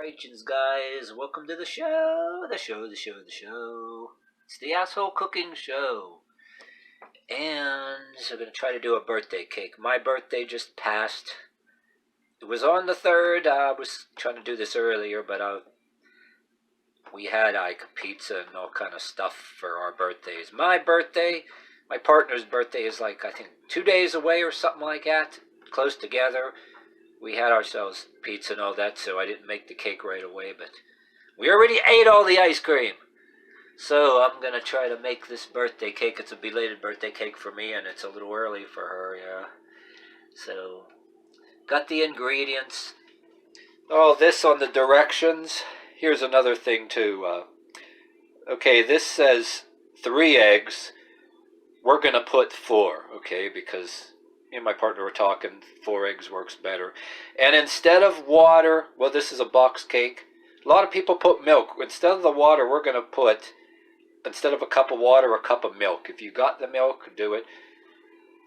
Congratulations, guys. Welcome to the show. The show. It's the Asshole Cooking Show. And so I'm going to try to do a birthday cake. My birthday just passed. It was on the 3rd. I was trying to do this earlier, but we had pizza and all kind of stuff for our birthdays. My birthday, my partner's birthday is I think 2 days away or something like that. Close together. We had ourselves pizza and all that, so I didn't make the cake right away, but we already ate all the ice cream. So I'm going to try to make this birthday cake. It's a belated birthday cake for me, and it's a little early for her, yeah. So, got the ingredients. All this on the directions. Here's another thing, too. Okay, this says 3 eggs. We're going to put 4, okay, because me and my partner were talking, 4 eggs works better. And instead of water, well, this is a box cake. A lot of people put milk. Instead of the water, we're going to put, instead of a cup of water, a cup of milk. If you got the milk, do it.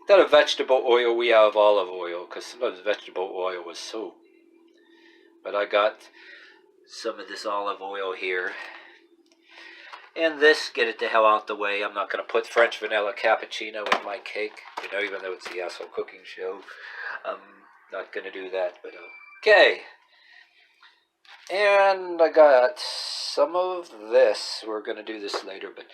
Instead of vegetable oil, we have olive oil, because sometimes vegetable oil was so. But I got some of this olive oil here. And this, get it the hell out the way. I'm not going to put French vanilla cappuccino in my cake. You know, even though it's the Asshole Cooking Show. I'm not going to do that, but okay. And I got some of this. We're going to do this later, but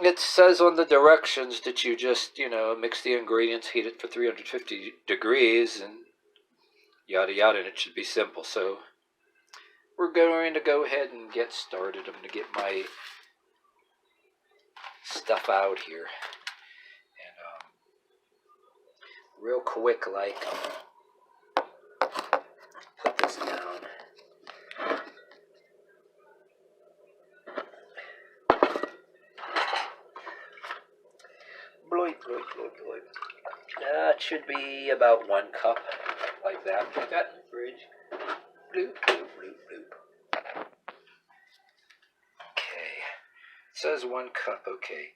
it says on the directions that you just, mix the ingredients, heat it for 350 degrees, and yada yada, and it should be simple. So we're going to go ahead and get started. I'm going to get my stuff out here. And real quick, put this down. Bloip. That should be about 1 cup, like that. Put that in the fridge. Bloop. Okay. It says 1 cup, okay.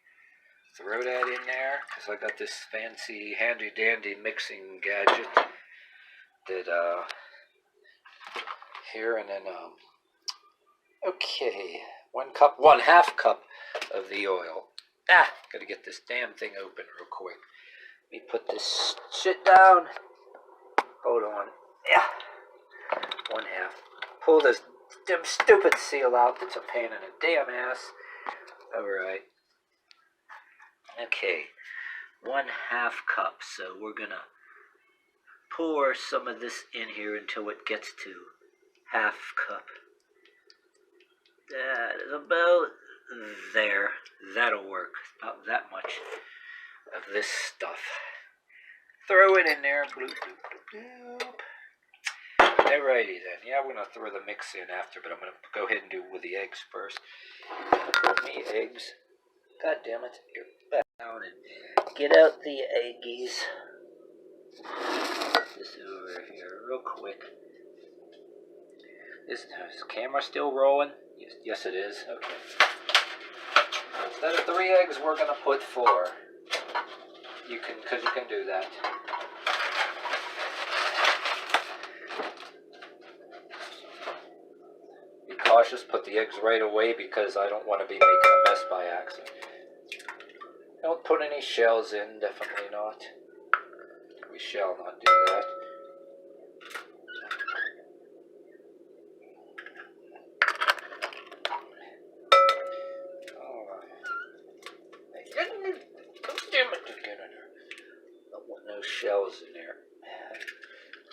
Throw that in there, because I got this fancy, handy-dandy mixing gadget that, here, and then, okay. 1 cup, 1/2 cup of the oil. Gotta get this damn thing open real quick. Let me put this shit down. Hold on. Yeah. 1/2. Pull this damn stupid seal out. That's a pain in the damn ass. Alright. Okay. 1/2 cup. So we're gonna pour some of this in here until it gets to 1/2 cup. That is about there. That'll work. About that much of this stuff. Throw it in there. Bloop. Alrighty then. Yeah, we're going to throw the mix in after, but I'm going to go ahead and do it with the eggs first. Put me eggs. God damn it. Here, back down and get out the eggies. Put this over here real quick. Is the camera still rolling? Yes it is. Okay. Instead of 3 eggs, we're going to put 4. Because you can do that. Be cautious, put the eggs right away, because I don't want to be making a mess by accident. Don't put any shells in, definitely not. We shall not do that. Don't want no shells in there.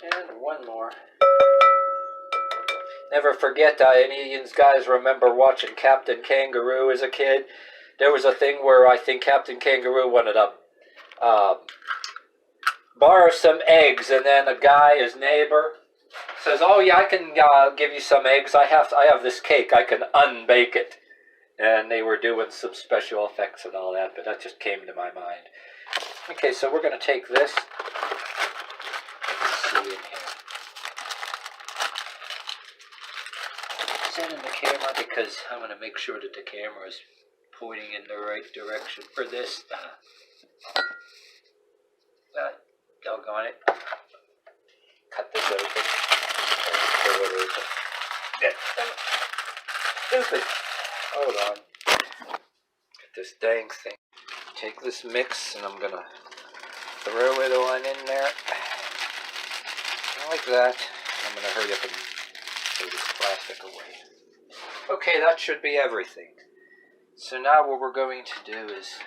And 1 more. Never forget, any of you guys remember watching Captain Kangaroo as a kid? There was a thing where I think Captain Kangaroo wanted to borrow some eggs, and then a guy, his neighbor, says, "Oh yeah, I can give you some eggs. I have this cake. I can unbake it." And they were doing some special effects and all that, but that just came to my mind. Okay, so we're going to take this. Let's see in here. Set in the camera, because I'm going to make sure that the camera is pointing in the right direction for this. Doggone it. Cut this open. Throw it open. Stupid. Hold on. Get this dang thing. Take this mix and I'm gonna throw it on in there. Like that. I'm gonna hurry up and throw this plastic away. Okay, that should be everything. So now what we're going to do is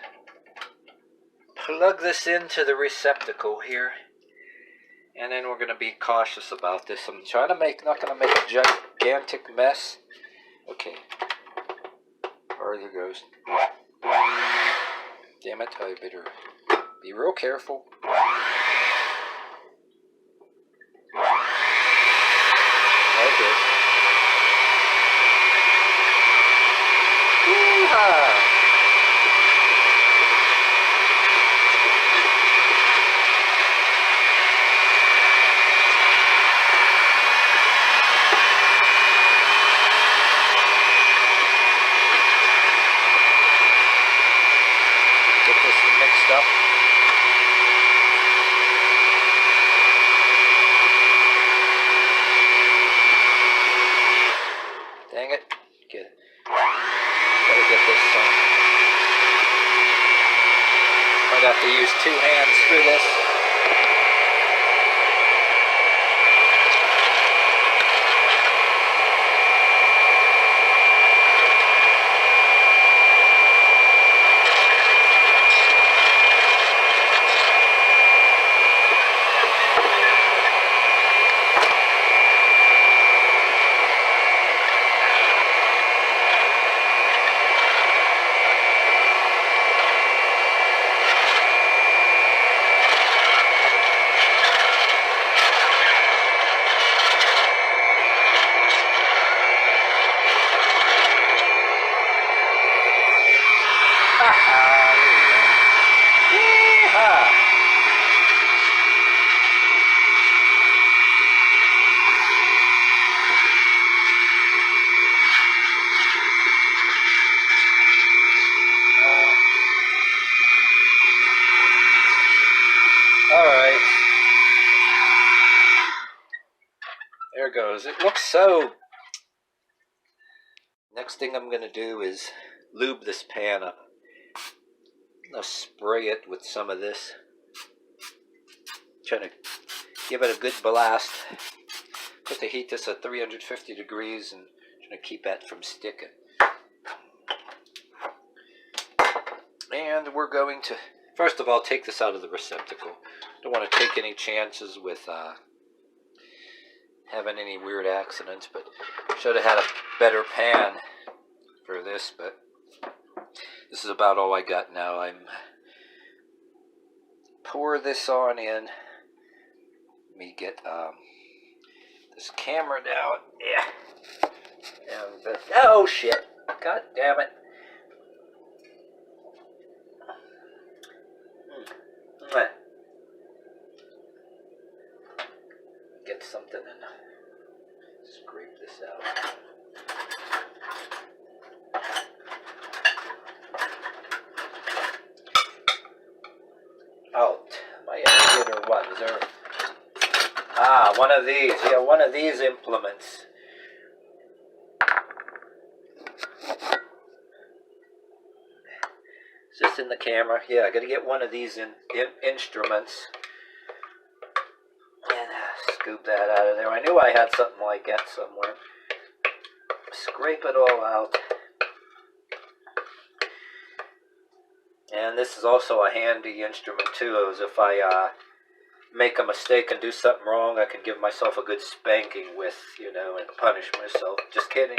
plug this into the receptacle here. And then we're going to be cautious about this. I'm trying to not going to make a gigantic mess. Okay. Further goes. Damn it, I better be real careful. Okay. Yeehaw! Up. Dang it. Get it. Gotta get this on. Might have to use 2 hands for this. Alright. There it goes. It looks so... Next thing I'm going to do is lube this pan up. I'm going to spray it with some of this. Trying to give it a good blast. Put the heat this at 350 degrees and trying to keep that from sticking. And we're going to, first of all, take this out of the receptacle. Don't want to take any chances with having any weird accidents, but should have had a better pan for this, but this is about all I got now. I'm pour this on in. Let me get this camera down. Yeah. And oh shit! God damn it! Get something and scrape this out. Oh, my idiot or what? Is there? Ah, one of these. Yeah, one of these implements. Is this in the camera? Yeah, I got to get one of these instruments. And scoop that out of there. I knew I had something like that somewhere. Scrape it all out. And this is also a handy instrument too, as if I make a mistake and do something wrong, I can give myself a good spanking with, you know, and punish myself. Just kidding.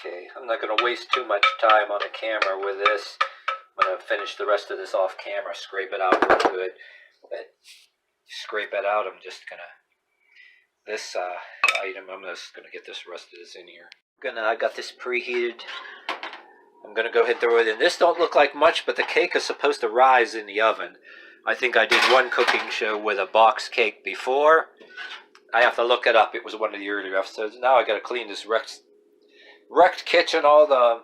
Okay, I'm not going to waste too much time on the camera with this. I'm going to finish the rest of this off camera, scrape it out real good. But scrape it out, I'm just going to, this item, I'm just going to get this rest of this in here. I got this preheated. I'm going to go ahead and throw it in. This don't look like much, but the cake is supposed to rise in the oven. I think I did one cooking show with a box cake before. I have to look it up. It was one of the earlier episodes. Now I got to clean this wrecked kitchen, all the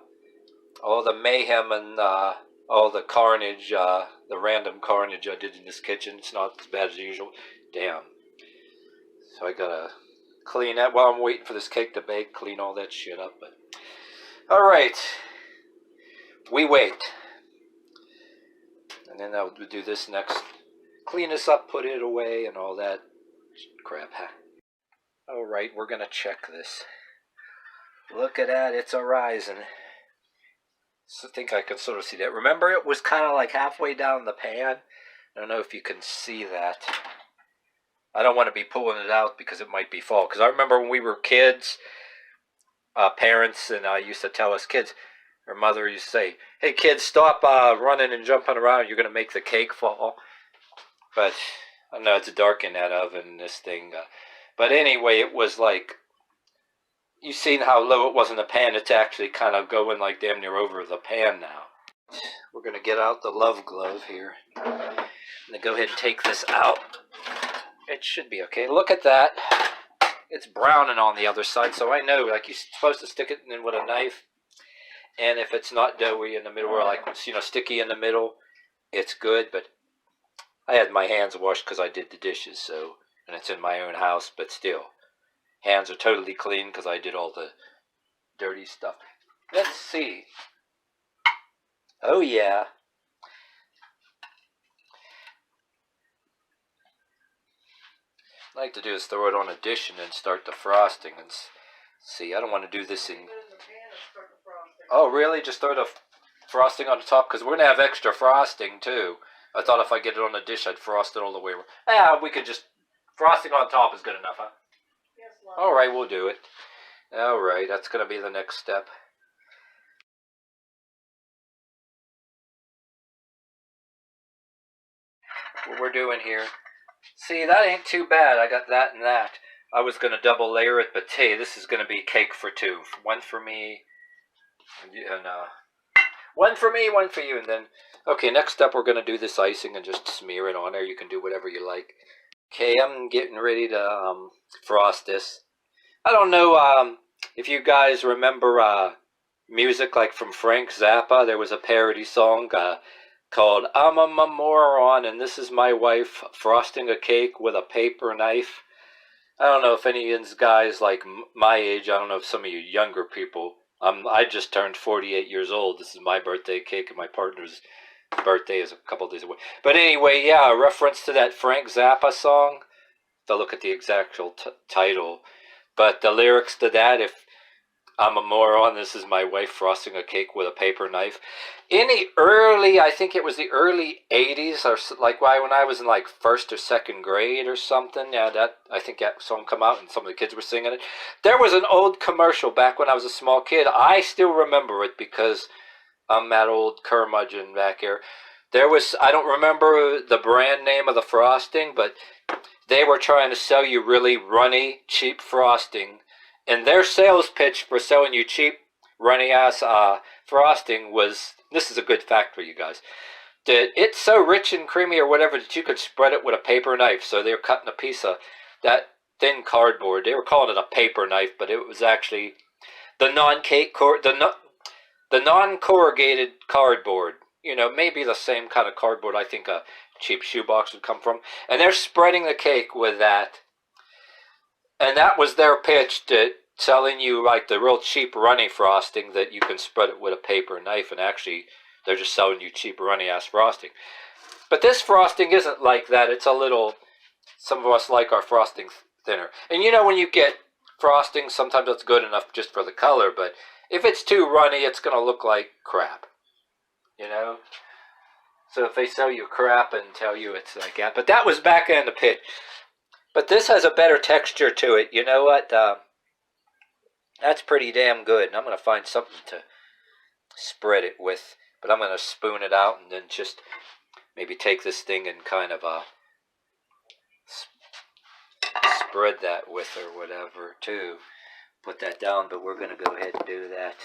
mayhem and all the carnage, the random carnage I did in this kitchen. It's not as bad as usual. Damn. So I gotta clean that while I'm waiting for this cake to bake. Clean all that shit up. But all right, we wait, and then I'll do this next. Clean this up, put it away, and all that crap. All right, we're gonna check this. Look at that, it's a rising. So I think I can sort of see that. Remember, it was kind of like halfway down the pan. I don't know if you can see that. I don't want to be pulling it out because it might be fall. Because I remember when we were kids, parents and used to tell us kids, our mother used to say, "Hey kids, stop running and jumping around. You're going to make the cake fall." But I don't know, it's dark in that oven, this thing. But anyway, it was like, you've seen how low it was in the pan. It's actually kind of going like damn near over the pan now. We're going to get out the love glove here. I'm going to go ahead and take this out. It should be okay. Look at that. It's browning on the other side, so I know, like, you're supposed to stick it in with a knife. And if it's not doughy in the middle, or like, sticky in the middle, it's good. But I had my hands washed because I did the dishes, so, and it's in my own house, but still. Hands are totally clean because I did all the dirty stuff. Let's see. Oh, yeah. What I like to do is throw it on a dish and then start the frosting. And see, I don't want to do this in... Oh, really? Just throw the frosting on the top? Because we're going to have extra frosting, too. I thought if I get it on the dish, I'd frost it all the way around. Yeah, we could just... Frosting on top is good enough, huh? Yes, all right, we'll do it. All right, that's going to be the next step. What we're doing here. See, that ain't too bad. I got that and that. I was going to double layer it, but hey, this is going to be cake for two. One for me, and one for me, one for you, and then... Okay, next up we're going to do this icing and just smear it on there. You can do whatever you like. Okay, I'm getting ready to frost this. I don't know if you guys remember music like from Frank Zappa. There was a parody song called "I'm a Moron and This Is My Wife Frosting a Cake with a Paper Knife." I don't know if any of these guys like my age, I don't know if some of you younger people, I just turned 48 years old. This is my birthday cake and my partner's birthday is a couple days away. But anyway, yeah, a reference to that Frank Zappa song. To look at the exact title. But the lyrics to that, if I'm a moron, this is my wife frosting a cake with a paper knife. In the early, I think it was the early 80s, or like when I was in like first or second grade or something. Yeah, I think that song come out and some of the kids were singing it. There was an old commercial back when I was a small kid. I still remember it because I'm that old curmudgeon back here. There was, I don't remember the brand name of the frosting, but they were trying to sell you really runny, cheap frosting. And their sales pitch for selling you cheap, runny-ass frosting was, this is a good fact for you guys, that it's so rich and creamy or whatever that you could spread it with a paper knife. So they were cutting a piece of that thin cardboard. They were calling it a paper knife, but it was actually the non-corrugated cardboard. You know, maybe the same kind of cardboard I think a cheap shoebox would come from. And they're spreading the cake with that. And that was their pitch, to telling you like the real cheap runny frosting that you can spread it with a paper knife. And actually, they're just selling you cheap runny-ass frosting. But this frosting isn't like that. It's a little... Some of us like our frosting thinner. And you know, when you get frosting, sometimes it's good enough just for the color. But if it's too runny, it's going to look like crap. You know? So if they sell you crap and tell you it's like that. But that was back in the pit. But this has a better texture to it. You know what? That's pretty damn good. And I'm going to find something to spread it with. But I'm going to spoon it out and then just maybe take this thing and kind of spread that with or whatever too. Put that down, but we're going to go ahead and do that.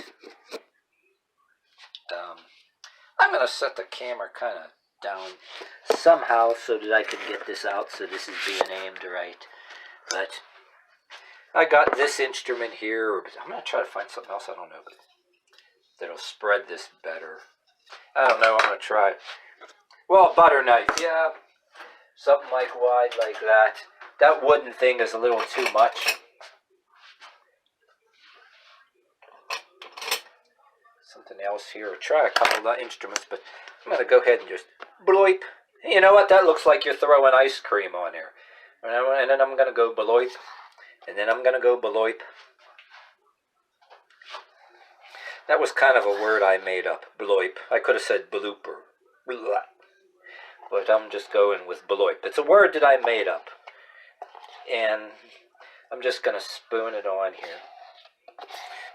I'm going to set the camera kind of down somehow so that I can get this out so this is being aimed right. But I got this instrument here. I'm going to try to find something else, I don't know, but that'll spread this better. I don't know, I'm going to try. Well, a butter knife, yeah. Something like wide like that. That wooden thing is a little too much. Something else here. Try a couple of instruments, but I'm going to go ahead and just bloip. You know what? That looks like you're throwing ice cream on there. And then I'm going to go bloip. And then I'm going to go bloip. That was kind of a word I made up, bloip. I could have said blooper. But I'm just going with bloip. It's a word that I made up. And I'm just going to spoon it on here.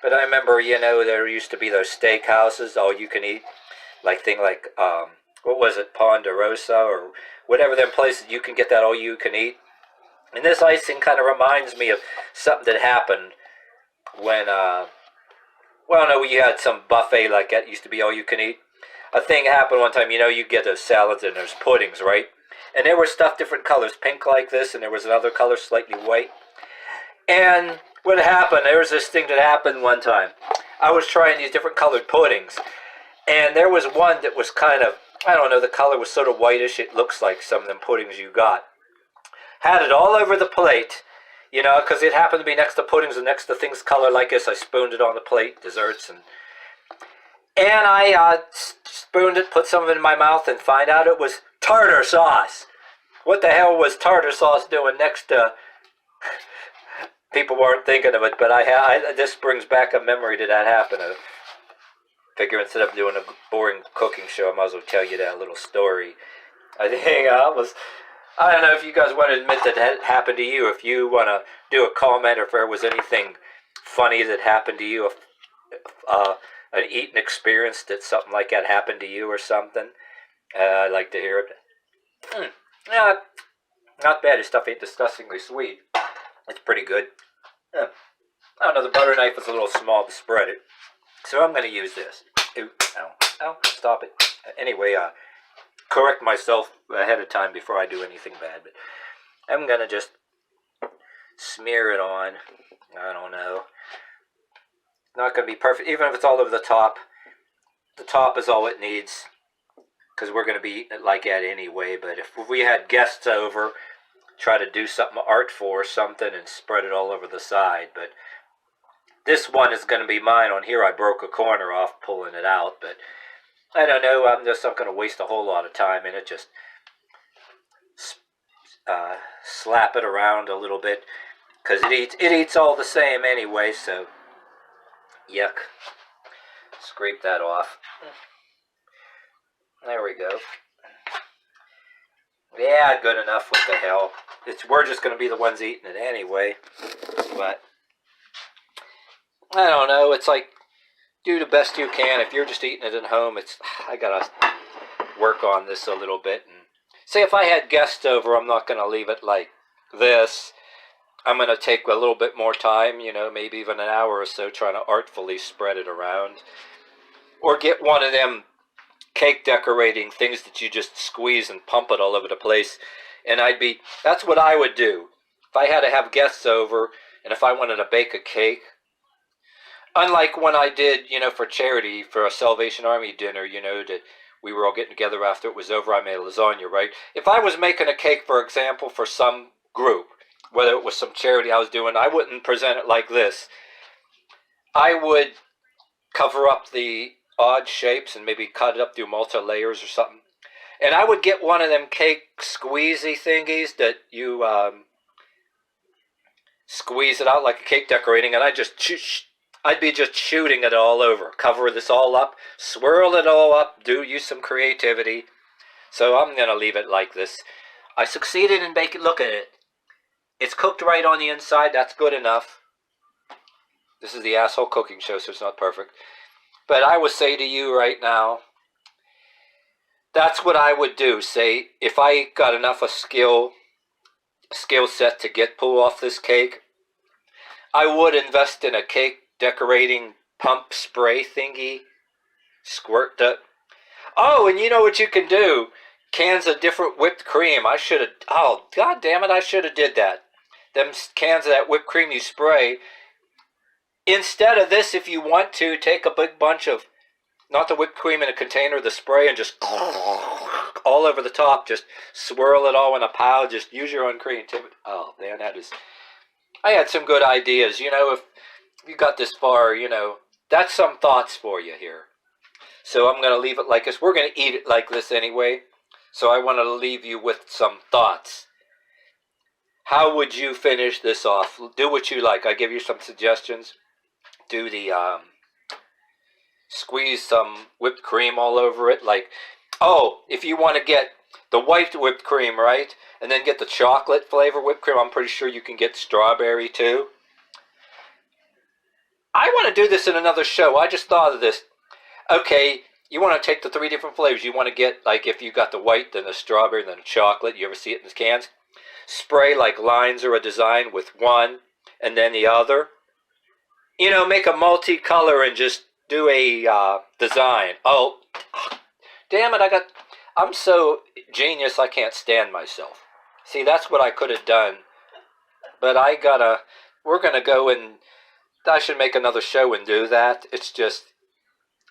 But I remember, you know, there used to be those steakhouses, all you can eat. Like what was it, Ponderosa or whatever them places you can get that all you can eat. And this icing kind of reminds me of something that happened when, well, no, you had some buffet like that, used to be all you can eat. A thing happened one time, you know, you get those salads and there's puddings, right? And there were stuff different colors, pink like this, and there was another color, slightly white. And what happened, there was this thing that happened one time. I was trying these different colored puddings, and there was one that was kind of, I don't know, the color was sort of whitish. It looks like some of them puddings you got. Had it all over the plate, you know, because it happened to be next to puddings and next to things colored like this. I spooned it on the plate, desserts, and I spooned it, put some of it in my mouth, and find out it was tartar sauce. What the hell was tartar sauce doing next to... People weren't thinking of it, but this brings back a memory that happened. I figure instead of doing a boring cooking show, I might as well tell you that little story. I think I don't know if you guys want to admit that that happened to you. If you want to do a comment, or if there was anything funny that happened to you, an eating experience that something like that happened to you or something, I'd like to hear it. Yeah, not bad. This stuff ain't disgustingly sweet. It's pretty good. I don't know, the butter knife is a little small to spread it. So I'm going to use this. Ooh, ow, stop it. Anyway, correct myself ahead of time before I do anything bad. But I'm going to just smear it on. I don't know. Not going to be perfect, even if it's all over the top. The top is all it needs, because we're going to be eating it like that anyway. But if we had guests over, try to do something artful or something and spread it all over the side. But this one is going to be mine. On here I broke a corner off pulling it out, but I don't know, I'm just not going to waste a whole lot of time in it. Just slap it around a little bit, because it eats all the same anyway. So yuck. Scrape that off. There we go. Yeah, good enough. What the hell? We're just going to be the ones eating it anyway. But I don't know. It's like, do the best you can. If you're just eating it at home, I got to work on this a little bit. And say if I had guests over, I'm not going to leave it like this. I'm going to take a little bit more time, you know, maybe even an hour or so, trying to artfully spread it around. Or get one of them cake decorating things that you just squeeze and pump it all over the place. And that's what I would do. If I had to have guests over, and if I wanted to bake a cake, unlike when I did, you know, for charity, for a Salvation Army dinner, you know, that we were all getting together after it was over, I made a lasagna, right? If I was making a cake, for example, for some group, whether it was some charity I was doing, I wouldn't present it like this. I would cover up the odd shapes and maybe cut it up through multi-layers or something. And I would get one of them cake squeezy thingies that you squeeze it out like a cake decorating, and I'd be just shooting it all over. Cover this all up, swirl it all up, use some creativity. So I'm going to leave it like this. I succeeded in baking. Look at it. It's cooked right on the inside. That's good enough. This is the asshole cooking show, so it's not perfect. But I would say to you right now, that's what I would do. Say, if I got enough of skill set to pull off this cake, I would invest in a cake decorating pump spray thingy. Squirt that. Oh, and you know what you can do? Cans of different whipped cream. Oh, god damn it, I should have did that. them cans of that whipped cream you spray. Instead of this, if you want to, take a big bunch of, not the whipped cream in a container, the spray, and just all over the top. Just swirl it all in a pile. Just use your own creativity. Oh, man, I had some good ideas. You know, if you got this far, you know, that's some thoughts for you here. So I'm going to leave it like this. We're going to eat it like this anyway. So I want to leave you with some thoughts. How would you finish this off? Do what you like. I give you some suggestions. Do the, squeeze some whipped cream all over it. Like, oh, if you want to get the white whipped cream, right? And then get the chocolate flavor whipped cream. I'm pretty sure you can get strawberry too. I want to do this in another show. I just thought of this. Okay, you want to take the 3 different flavors. You want to get, like, if you got the white, then the strawberry, then the chocolate. You ever see it in the cans? Spray, like, lines or a design with one, and then the other. You know, make a multicolor and just do a design. Oh, damn it, I'm so genius I can't stand myself. See, that's what I could have done. But we're going to go and, I should make another show and do that. It's just,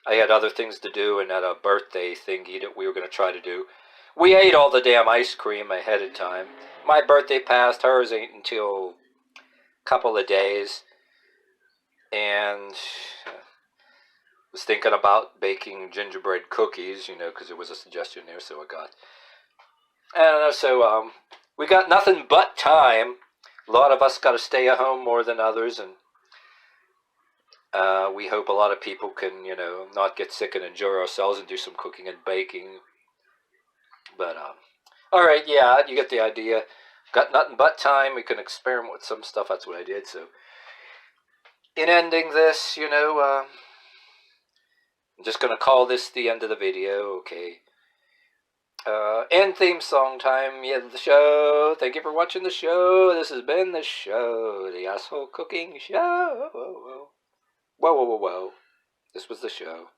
I had other things to do and had a birthday thingy that we were going to try to do. We ate all the damn ice cream ahead of time. My birthday passed, hers ain't until a couple of days. And was thinking about baking gingerbread cookies, you know, because there was a suggestion there, so I got. I don't know, so we got nothing but time. A lot of us got to stay at home more than others, and we hope a lot of people can, you know, not get sick and enjoy ourselves and do some cooking and baking. But, alright, yeah, you get the idea. Got nothing but time. We can experiment with some stuff. That's what I did, so. In ending this, you know, I'm just going to call this the end of the video, okay. End theme song time, yeah, the show. Thank you for watching the show. This has been the show, the Asshole Cooking Show. Whoa, whoa, whoa, whoa. This was the show.